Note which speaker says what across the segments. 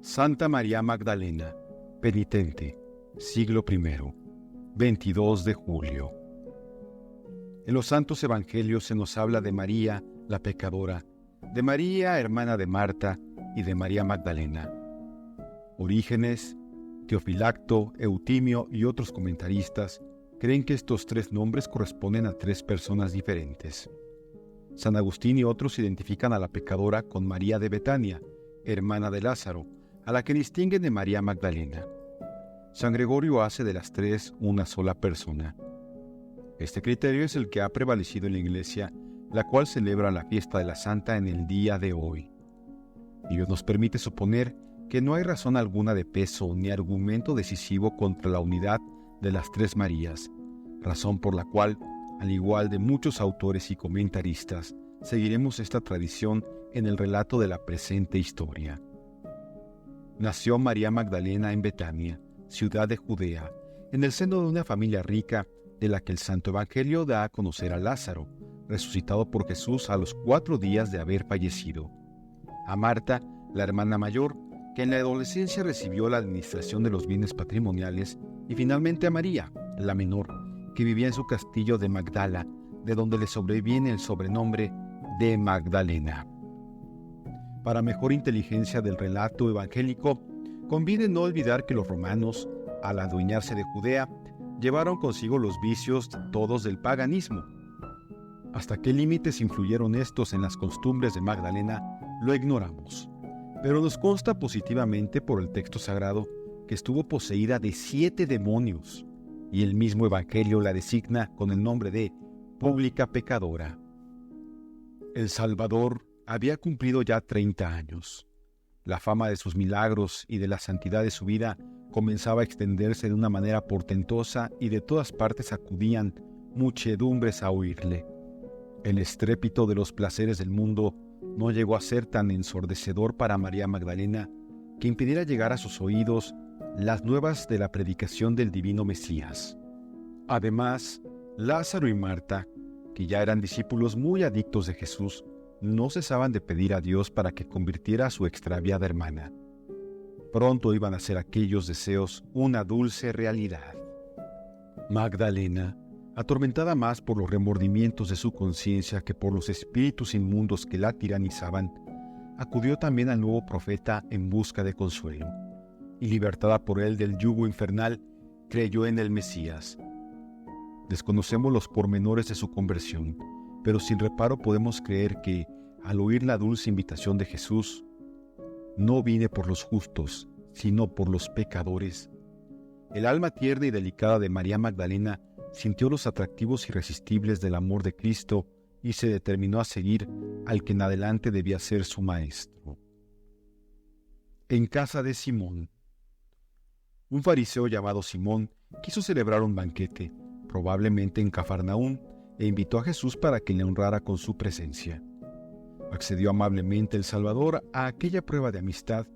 Speaker 1: Santa María Magdalena, penitente, siglo I, 22 de julio. En los santos evangelios se nos habla de María, la pecadora, de María, hermana de Marta, y de María Magdalena. Orígenes, Teofilacto, Eutimio y otros comentaristas creen que estos tres nombres corresponden a tres personas diferentes. San Agustín y otros identifican a la pecadora con María de Betania, hermana de Lázaro, a la que distinguen de María Magdalena. San Gregorio hace de las tres una sola persona. Este criterio es el que ha prevalecido en la Iglesia, la cual celebra la fiesta de la Santa en el día de hoy. Ello nos permite suponer que no hay razón alguna de peso ni argumento decisivo contra la unidad de las tres Marías, razón por la cual, al igual de muchos autores y comentaristas, seguiremos esta tradición en el relato de la presente historia. Nació María Magdalena en Betania, ciudad de Judea, en el seno de una familia rica de la que el Santo Evangelio da a conocer a Lázaro, resucitado por Jesús a los 4 días de haber fallecido. A Marta, la hermana mayor, que en la adolescencia recibió la administración de los bienes patrimoniales, y finalmente a María, la menor, que vivía en su castillo de Magdala, de donde le sobreviene el sobrenombre de Magdalena. Para mejor inteligencia del relato evangélico, conviene no olvidar que los romanos, al adueñarse de Judea, llevaron consigo los vicios todos del paganismo. Hasta qué límites influyeron estos en las costumbres de Magdalena, lo ignoramos, pero nos consta positivamente por el texto sagrado que estuvo poseída de 7 demonios, y el mismo Evangelio la designa con el nombre de pública pecadora. El Salvador había cumplido ya 30 años. La fama de sus milagros y de la santidad de su vida comenzaba a extenderse de una manera portentosa y de todas partes acudían muchedumbres a oírle. El estrépito de los placeres del mundo no llegó a ser tan ensordecedor para María Magdalena que impidiera llegar a sus oídos las nuevas de la predicación del divino Mesías. Además, Lázaro y Marta, que ya eran discípulos muy adictos de Jesús, no cesaban de pedir a Dios para que convirtiera a su extraviada hermana. Pronto iban a ser aquellos deseos una dulce realidad. Magdalena, atormentada más por los remordimientos de su conciencia que por los espíritus inmundos que la tiranizaban, acudió también al nuevo profeta en busca de consuelo, y libertada por él del yugo infernal, creyó en el Mesías. Desconocemos los pormenores de su conversión, pero sin reparo podemos creer que, al oír la dulce invitación de Jesús, no vine por los justos, sino por los pecadores, el alma tierna y delicada de María Magdalena sintió los atractivos irresistibles del amor de Cristo y se determinó a seguir al que en adelante debía ser su maestro. En casa de Simón. Un fariseo llamado Simón quiso celebrar un banquete, probablemente en Cafarnaún, e invitó a Jesús para que le honrara con su presencia. Accedió amablemente el Salvador a aquella prueba de amistad,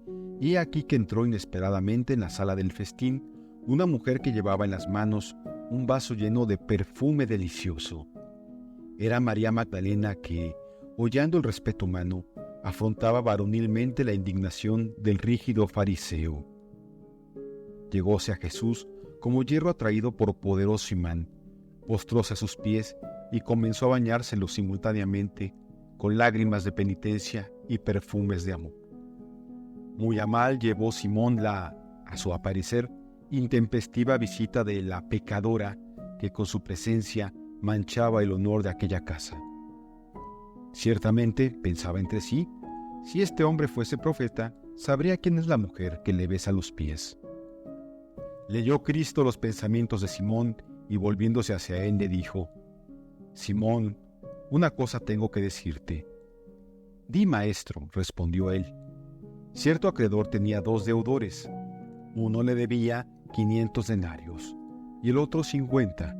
Speaker 1: y he aquí que entró inesperadamente en la sala del festín una mujer que llevaba en las manos un vaso lleno de perfume delicioso. Era María Magdalena que, hollando el respeto humano, afrontaba varonilmente la indignación del rígido fariseo. Llegóse a Jesús como hierro atraído por poderoso imán, postróse a sus pies y comenzó a bañárselo simultáneamente con lágrimas de penitencia y perfumes de amor. Muy a mal llevó Simón la, a su parecer, intempestiva visita de la pecadora que con su presencia manchaba el honor de aquella casa. Ciertamente, pensaba entre sí, si este hombre fuese profeta, sabría quién es la mujer que le besa los pies. Leyó Cristo los pensamientos de Simón y volviéndose hacia él le dijo: Simón, una cosa tengo que decirte. Di, maestro, respondió él. Cierto acreedor tenía 2 deudores. Uno le debía 500 denarios y el otro 50.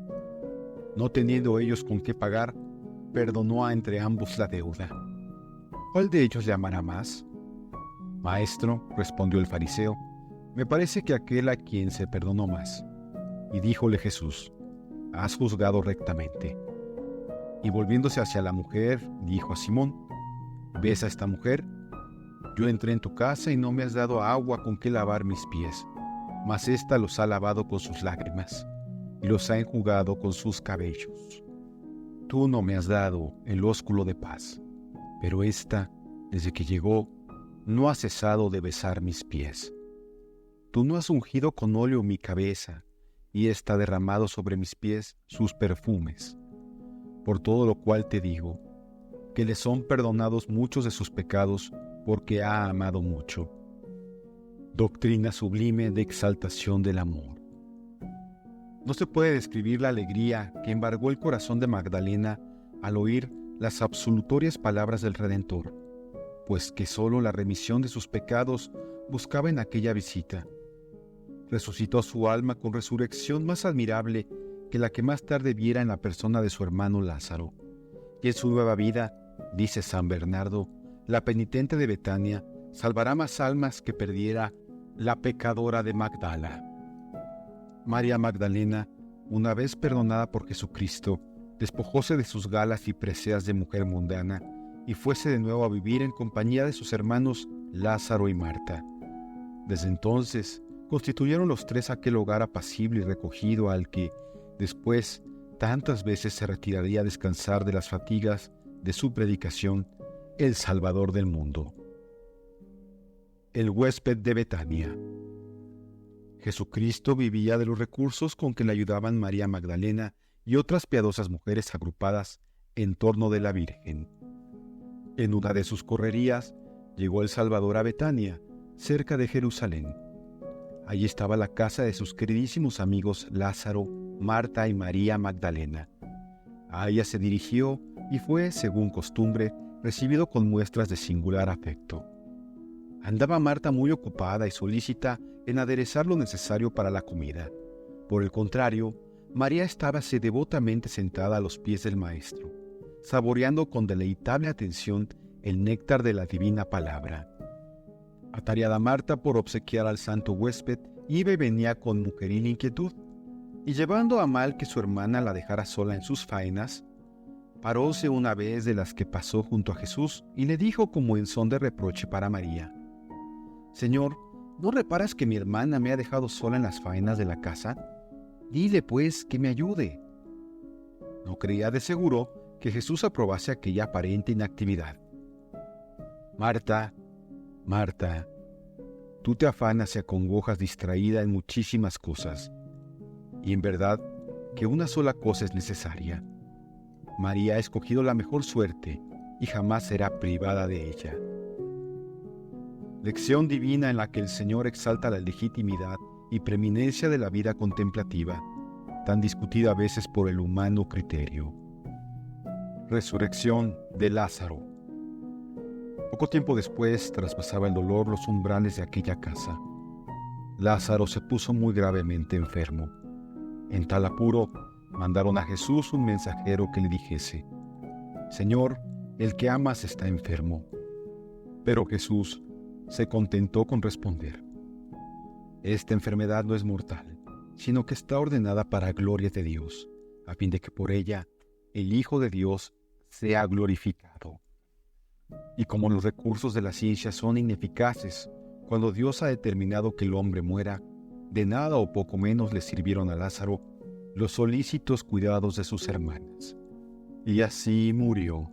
Speaker 1: No teniendo ellos con qué pagar, perdonó a entre ambos la deuda. ¿Cuál de ellos le amará más? Maestro, respondió el fariseo, me parece que aquel a quien se perdonó más. Y díjole Jesús: has juzgado rectamente. Y volviéndose hacia la mujer, dijo a Simón: ¿ves a esta mujer? Yo entré en tu casa y no me has dado agua con que lavar mis pies, mas ésta los ha lavado con sus lágrimas y los ha enjugado con sus cabellos. Tú no me has dado el ósculo de paz, pero ésta, desde que llegó, no ha cesado de besar mis pies. Tú no has ungido con óleo mi cabeza, y está derramado sobre mis pies sus perfumes. Por todo lo cual te digo, que le son perdonados muchos de sus pecados, porque ha amado mucho. Doctrina sublime de exaltación del amor. No se puede describir la alegría que embargó el corazón de Magdalena al oír las absolutorias palabras del Redentor, pues que sólo la remisión de sus pecados buscaba en aquella visita. Resucitó su alma con resurrección más admirable que la que más tarde viera en la persona de su hermano Lázaro. Y en su nueva vida, dice San Bernardo, la penitente de Betania salvará más almas que perdiera la pecadora de Magdala. María Magdalena, una vez perdonada por Jesucristo, despojóse de sus galas y preseas de mujer mundana y fuese de nuevo a vivir en compañía de sus hermanos Lázaro y Marta. Desde entonces, constituyeron los tres aquel hogar apacible y recogido al que, después, tantas veces se retiraría a descansar de las fatigas de su predicación, el Salvador del mundo. El huésped de Betania. Jesucristo vivía de los recursos con que le ayudaban María Magdalena y otras piadosas mujeres agrupadas en torno de la Virgen. En una de sus correrías llegó el Salvador a Betania, cerca de Jerusalén. Allí estaba la casa de sus queridísimos amigos Lázaro, Marta y María Magdalena. A ella se dirigió y fue, según costumbre, recibido con muestras de singular afecto. Andaba Marta muy ocupada y solícita en aderezar lo necesario para la comida. Por el contrario, María estábase devotamente sentada a los pies del Maestro, saboreando con deleitable atención el néctar de la divina palabra. Atareada Marta por obsequiar al santo huésped, iba y venía con mujeril inquietud, y llevando a mal que su hermana la dejara sola en sus faenas, paróse una vez de las que pasó junto a Jesús y le dijo como en son de reproche para María: «Señor, ¿no reparas que mi hermana me ha dejado sola en las faenas de la casa? Dile, pues, que me ayude». No creía de seguro que Jesús aprobase aquella aparente inactividad. «Marta, Marta, tú te afanas y acongojas distraída en muchísimas cosas, y en verdad que una sola cosa es necesaria. María ha escogido la mejor suerte y jamás será privada de ella». Lección divina en la que el Señor exalta la legitimidad y preeminencia de la vida contemplativa, tan discutida a veces por el humano criterio. Resurrección de Lázaro. Poco tiempo después traspasaba el dolor los umbrales de aquella casa. Lázaro se puso muy gravemente enfermo. En tal apuro, mandaron a Jesús un mensajero que le dijese: «Señor, el que amas está enfermo». Pero Jesús se contentó con responder: «Esta enfermedad no es mortal, sino que está ordenada para gloria de Dios, a fin de que por ella el Hijo de Dios sea glorificado». Y como los recursos de la ciencia son ineficaces cuando Dios ha determinado que el hombre muera, de nada o poco menos le sirvieron a Lázaro los solícitos cuidados de sus hermanas. Y así murió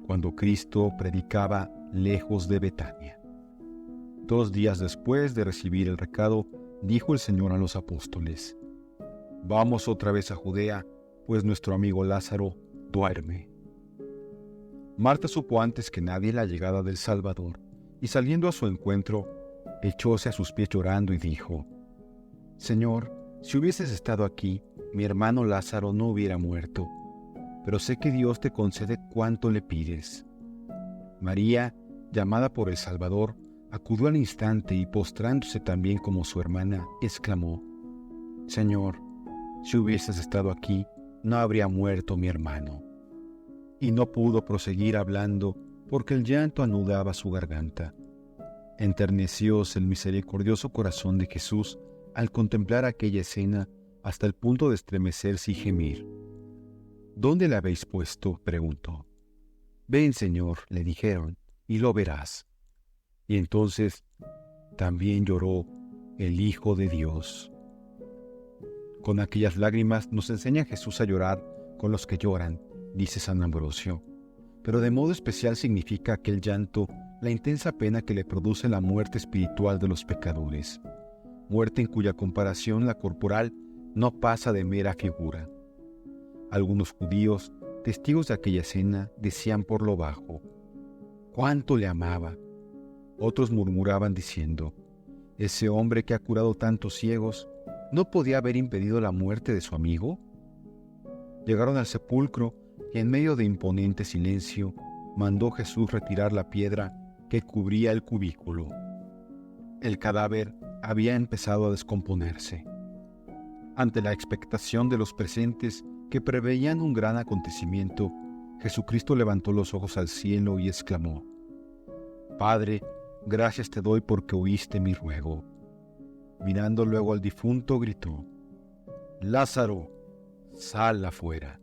Speaker 1: cuando Cristo predicaba lejos de Betania. 2 días después de recibir el recado, dijo el Señor a los apóstoles: «Vamos otra vez a Judea, pues nuestro amigo Lázaro duerme». Marta supo antes que nadie la llegada del Salvador, y saliendo a su encuentro, echóse a sus pies llorando y dijo: «Señor, si hubieses estado aquí, mi hermano Lázaro no hubiera muerto, pero sé que Dios te concede cuanto le pides». María, llamada por el Salvador, acudió al instante y postrándose también como su hermana, exclamó: «Señor, si hubieses estado aquí, no habría muerto mi hermano». Y no pudo proseguir hablando porque el llanto anudaba su garganta. Enternecióse el misericordioso corazón de Jesús al contemplar aquella escena hasta el punto de estremecerse y gemir. «¿Dónde la habéis puesto?», preguntó. «Ven, Señor», le dijeron, «y lo verás». Y entonces también lloró el Hijo de Dios. Con aquellas lágrimas nos enseña Jesús a llorar con los que lloran, dice San Ambrosio. Pero de modo especial significa aquel llanto la intensa pena que le produce la muerte espiritual de los pecadores, muerte en cuya comparación la corporal no pasa de mera figura. Algunos judíos, testigos de aquella escena, decían por lo bajo: «¿Cuánto le amaba?». Otros murmuraban diciendo: «Ese hombre que ha curado tantos ciegos, ¿no podía haber impedido la muerte de su amigo?». Llegaron al sepulcro y en medio de imponente silencio mandó Jesús retirar la piedra que cubría el cubículo. El cadáver había empezado a descomponerse. Ante la expectación de los presentes que preveían un gran acontecimiento, Jesucristo levantó los ojos al cielo y exclamó: «Padre, gracias te doy porque oíste mi ruego». Mirando luego al difunto, gritó: «Lázaro, sal afuera».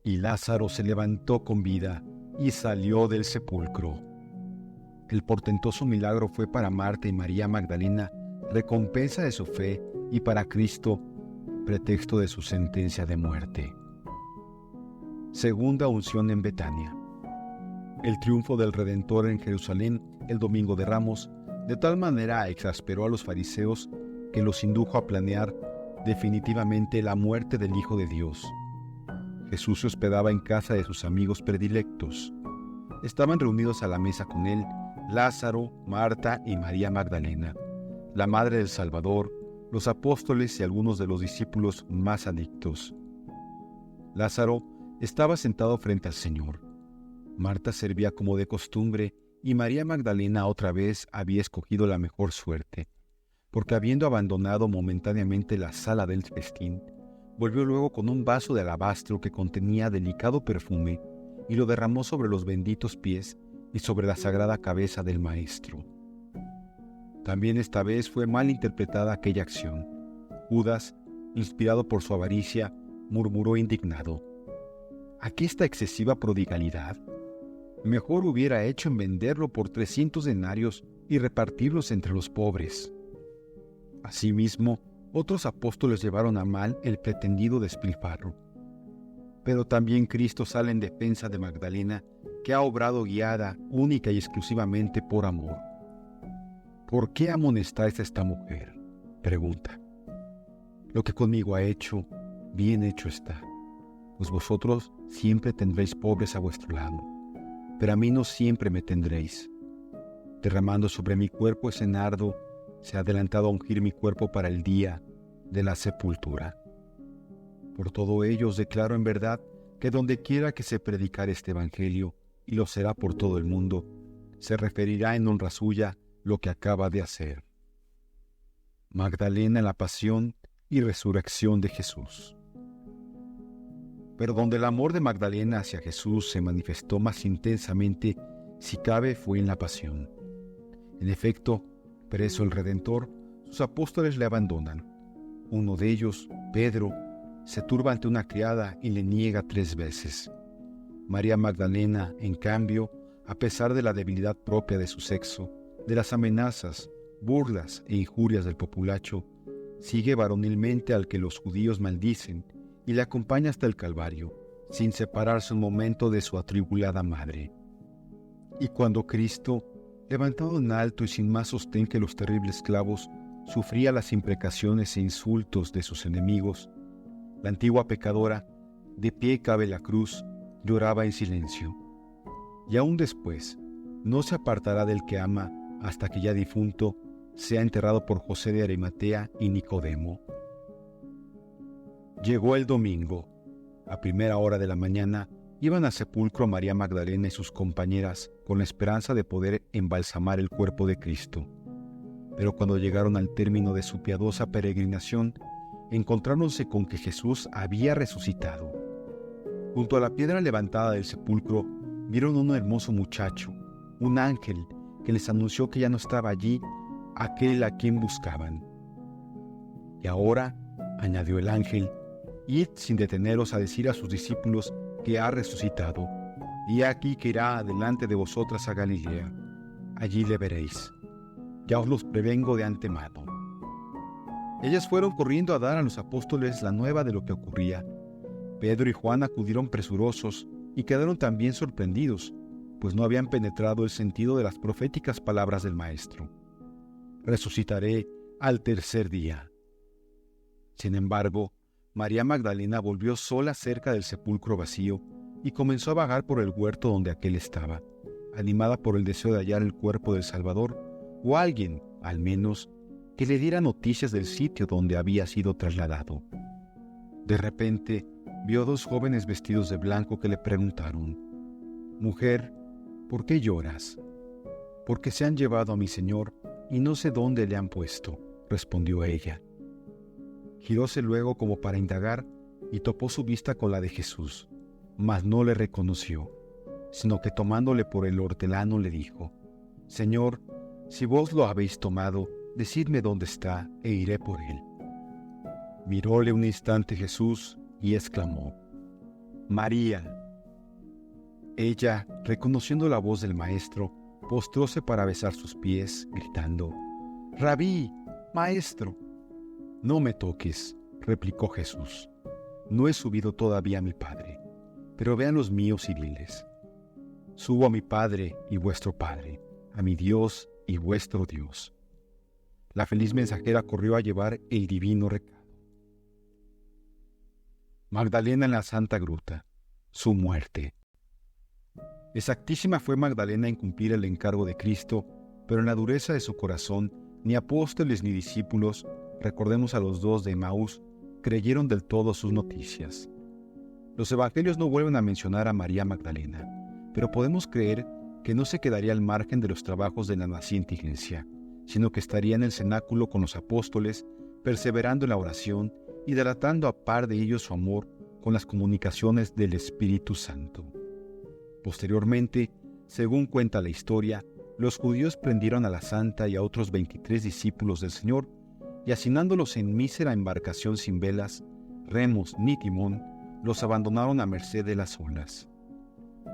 Speaker 1: Y Lázaro se levantó con vida y salió del sepulcro. El portentoso milagro fue para Marta y María Magdalena recompensa de su fe y para Cristo pretexto de su sentencia de muerte. Segunda unción en Betania. El triunfo del Redentor en Jerusalén el domingo de Ramos de tal manera exasperó a los fariseos que los indujo a planear definitivamente la muerte del Hijo de Dios. Jesús se hospedaba en casa de sus amigos predilectos. Estaban reunidos a la mesa con él Lázaro, Marta y María Magdalena, la madre del Salvador, los apóstoles y algunos de los discípulos más adictos. Lázaro estaba sentado frente al Señor. Marta servía como de costumbre y María Magdalena otra vez había escogido la mejor suerte, porque habiendo abandonado momentáneamente la sala del festín, volvió luego con un vaso de alabastro que contenía delicado perfume y lo derramó sobre los benditos pies y sobre la sagrada cabeza del Maestro. También esta vez fue mal interpretada aquella acción. Judas, inspirado por su avaricia, murmuró indignado: «¿A qué esta excesiva prodigalidad? Mejor hubiera hecho en venderlo por 300 denarios y repartirlos entre los pobres». Asimismo, otros apóstoles llevaron a mal el pretendido despilfarro. Pero también Cristo sale en defensa de Magdalena, que ha obrado guiada única y exclusivamente por amor. «¿Por qué amonestáis a esta mujer?», pregunta. «Lo que conmigo ha hecho, bien hecho está. Pues vosotros siempre tendréis pobres a vuestro lado, pero a mí no siempre me tendréis. Derramando sobre mi cuerpo ese nardo, se ha adelantado a ungir mi cuerpo para el día de la sepultura. Por todo ello os declaro en verdad que donde quiera que se predicare este evangelio, y lo será por todo el mundo, se referirá en honra suya lo que acaba de hacer». Magdalena en la pasión y resurrección de Jesús. Pero donde el amor de Magdalena hacia Jesús se manifestó más intensamente, si cabe, fue en la pasión. En efecto, preso el Redentor, sus apóstoles le abandonan. Uno de ellos, Pedro, se turba ante una criada y le niega 3 veces. María Magdalena, en cambio, a pesar de la debilidad propia de su sexo, de las amenazas, burlas e injurias del populacho, sigue varonilmente al que los judíos maldicen y le acompaña hasta el Calvario, sin separarse un momento de su atribulada madre. Y cuando Cristo, levantado en alto y sin más sostén que los terribles clavos, sufría las imprecaciones e insultos de sus enemigos, la antigua pecadora, de pie cabe la cruz, lloraba en silencio. Y aún después, no se apartará del que ama hasta que ya difunto sea enterrado por José de Arimatea y Nicodemo. Llegó el domingo. A primera hora de la mañana iban al sepulcro María Magdalena y sus compañeras con la esperanza de poder embalsamar el cuerpo de Cristo. Pero cuando llegaron al término de su piadosa peregrinación, encontráronse con que Jesús había resucitado. Junto a la piedra levantada del sepulcro, vieron un hermoso muchacho, un ángel, que les anunció que ya no estaba allí aquel a quien buscaban. Y ahora, añadió el ángel, id sin deteneros a decir a sus discípulos que ha resucitado, y aquí que irá adelante de vosotras a Galilea. allí le veréis. Ya os los prevengo de antemano. Ellas fueron corriendo a dar a los apóstoles la nueva de lo que ocurría. Pedro y Juan acudieron presurosos y quedaron también sorprendidos, pues no habían penetrado el sentido de las proféticas palabras del Maestro. Resucitaré al tercer día. Sin embargo, María Magdalena volvió sola cerca del sepulcro vacío y comenzó a vagar por el huerto donde aquél estaba, animada por el deseo de hallar el cuerpo del Salvador, o alguien, al menos, que le diera noticias del sitio donde había sido trasladado. De repente, vio a 2 jóvenes vestidos de blanco que le preguntaron: «Mujer, ¿por qué lloras?» «Porque se han llevado a mi Señor y no sé dónde le han puesto», respondió ella. Giróse luego como para indagar y topó su vista con la de Jesús, mas no le reconoció, sino que tomándole por el hortelano le dijo: «Señor, si vos lo habéis tomado, decidme dónde está e iré por él». Miróle un instante Jesús y exclamó: «María». Ella, reconociendo la voz del Maestro, postróse para besar sus pies, gritando: «Rabí, Maestro». «No me toques», replicó Jesús. «No he subido todavía a mi Padre, pero vean los míos y diles: subo a mi Padre y vuestro Padre, a mi Dios y vuestro Dios». La feliz mensajera corrió a llevar el divino recado. Magdalena en la Santa Gruta. Su muerte. Exactísima fue Magdalena en cumplir el encargo de Cristo, pero en la dureza de su corazón, ni apóstoles ni discípulos, recordemos a los 2 de Emaús, creyeron del todo sus noticias. Los evangelios no vuelven a mencionar a María Magdalena, pero podemos creer que no se quedaría al margen de los trabajos de la naciente iglesia, sino que estaría en el cenáculo con los apóstoles, perseverando en la oración y delatando a par de ellos su amor con las comunicaciones del Espíritu Santo. Posteriormente, según cuenta la historia, los judíos prendieron a la santa y a otros 23 discípulos del Señor, y hacinándolos en mísera embarcación sin velas, remos ni timón, los abandonaron a merced de las olas.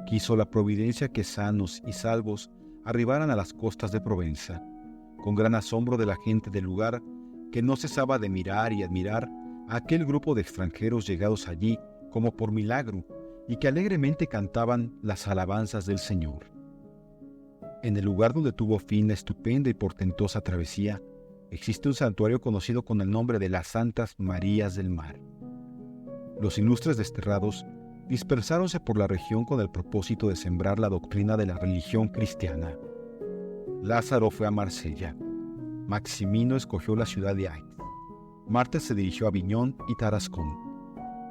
Speaker 1: Quiso la providencia que sanos y salvos arribaran a las costas de Provenza, con gran asombro de la gente del lugar, que no cesaba de mirar y admirar a aquel grupo de extranjeros llegados allí como por milagro, y que alegremente cantaban las alabanzas del Señor. En el lugar donde tuvo fin la estupenda y portentosa travesía, existe un santuario conocido con el nombre de las Santas Marías del Mar. Los ilustres desterrados dispersáronse por la región con el propósito de sembrar la doctrina de la religión cristiana. Lázaro fue a Marsella. Maximino escogió la ciudad de Aix. Marta se dirigió a Aviñón y Tarascón.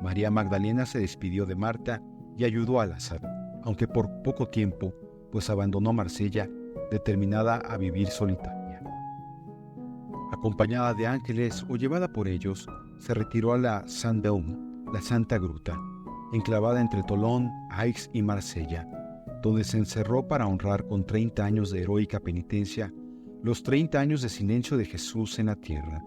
Speaker 1: María Magdalena se despidió de Marta y ayudó a Lázaro, aunque por poco tiempo, pues abandonó Marsella, determinada a vivir solitaria. Acompañada de ángeles o llevada por ellos, se retiró a la Saint-Beume, la Santa Gruta, enclavada entre Tolón, Aix y Marsella, donde se encerró para honrar con 30 años de heroica penitencia los 30 años de silencio de Jesús en la tierra.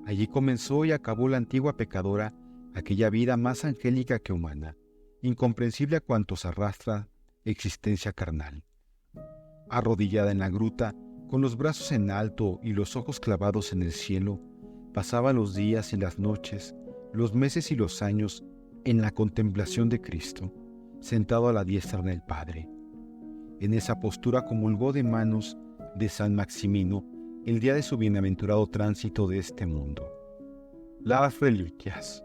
Speaker 1: Allí comenzó y acabó la antigua pecadora aquella vida más angélica que humana, incomprensible a cuantos arrastra existencia carnal. Arrodillada en la gruta, con los brazos en alto y los ojos clavados en el cielo, pasaba los días y las noches, los meses y los años en la contemplación de Cristo, sentado a la diestra del Padre. En esa postura comulgó de manos de San Maximino el día de su bienaventurado tránsito de este mundo. Las reliquias.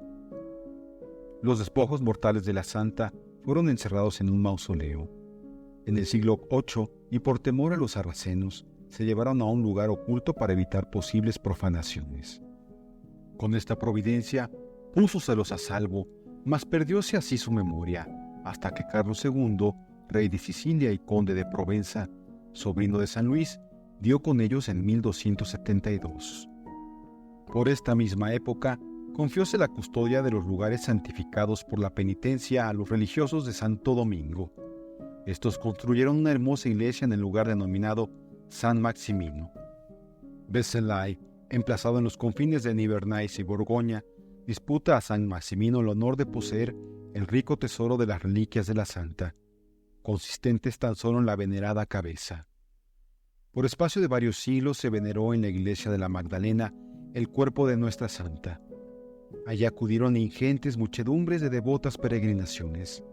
Speaker 1: Los despojos mortales de la santa fueron encerrados en un mausoleo. En el siglo VIII, y por temor a los sarracenos, se llevaron a un lugar oculto para evitar posibles profanaciones. Con esta providencia, púsoselos a salvo, mas perdióse así su memoria, hasta que Carlos II, rey de Sicilia y conde de Provenza, sobrino de San Luis, dio con ellos en 1272. Por esta misma época, confióse la custodia de los lugares santificados por la penitencia a los religiosos de Santo Domingo. Estos construyeron una hermosa iglesia en el lugar denominado San Maximino. Vézelay, emplazado en los confines de Nivernais y Borgoña, disputa a San Maximino el honor de poseer el rico tesoro de las reliquias de la santa, consistentes tan solo en la venerada cabeza. Por espacio de varios siglos se veneró en la iglesia de la Magdalena el cuerpo de nuestra santa. Allí acudieron ingentes muchedumbres de devotas peregrinaciones.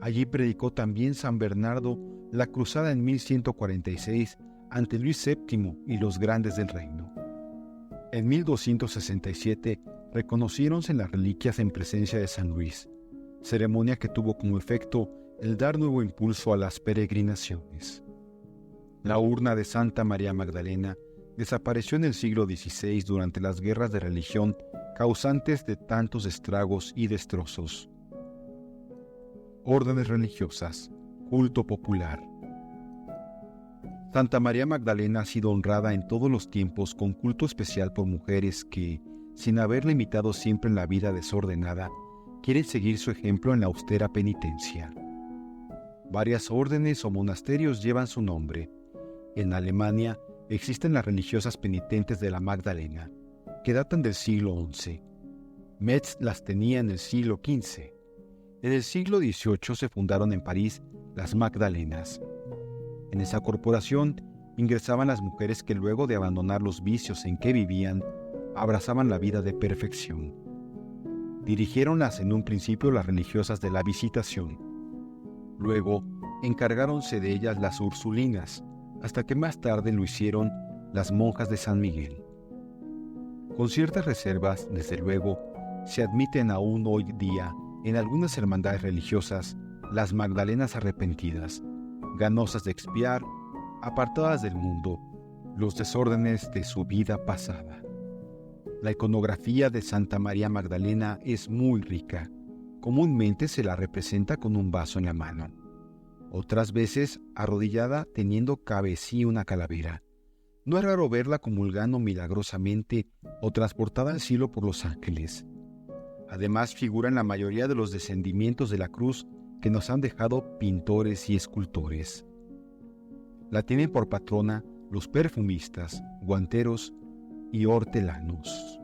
Speaker 1: Allí predicó también San Bernardo la cruzada en 1146 ante Luis VII y los grandes del reino. En 1267 reconociéronse las reliquias en presencia de San Luis, ceremonia que tuvo como efecto el dar nuevo impulso a las peregrinaciones. La urna de Santa María Magdalena desapareció en el siglo XVI durante las guerras de religión causantes de tantos estragos y destrozos. Órdenes religiosas, culto popular. Santa María Magdalena ha sido honrada en todos los tiempos con culto especial por mujeres que, sin haberla imitado siempre en la vida desordenada, quieren seguir su ejemplo en la austera penitencia. Varias órdenes o monasterios llevan su nombre. En Alemania existen las religiosas penitentes de la Magdalena, que datan del siglo XI. Metz las tenía en el siglo XV. En el siglo XVIII se fundaron en París las Magdalenas. En esa corporación ingresaban las mujeres que luego de abandonar los vicios en que vivían, abrazaban la vida de perfección. Dirigiéronlas en un principio las religiosas de la Visitación. Luego encargáronse de ellas las Ursulinas, hasta que más tarde lo hicieron las monjas de San Miguel. Con ciertas reservas, desde luego, se admiten aún hoy día en algunas hermandades religiosas las Magdalenas arrepentidas, ganosas de expiar, apartadas del mundo, los desórdenes de su vida pasada. La iconografía de Santa María Magdalena es muy rica. Comúnmente se la representa con un vaso en la mano. Otras veces arrodillada teniendo cabe sí una calavera. No es raro verla comulgando milagrosamente o transportada al cielo por los ángeles. Además figura en la mayoría de los descendimientos de la cruz que nos han dejado pintores y escultores. La tienen por patrona los perfumistas, guanteros y hortelanos.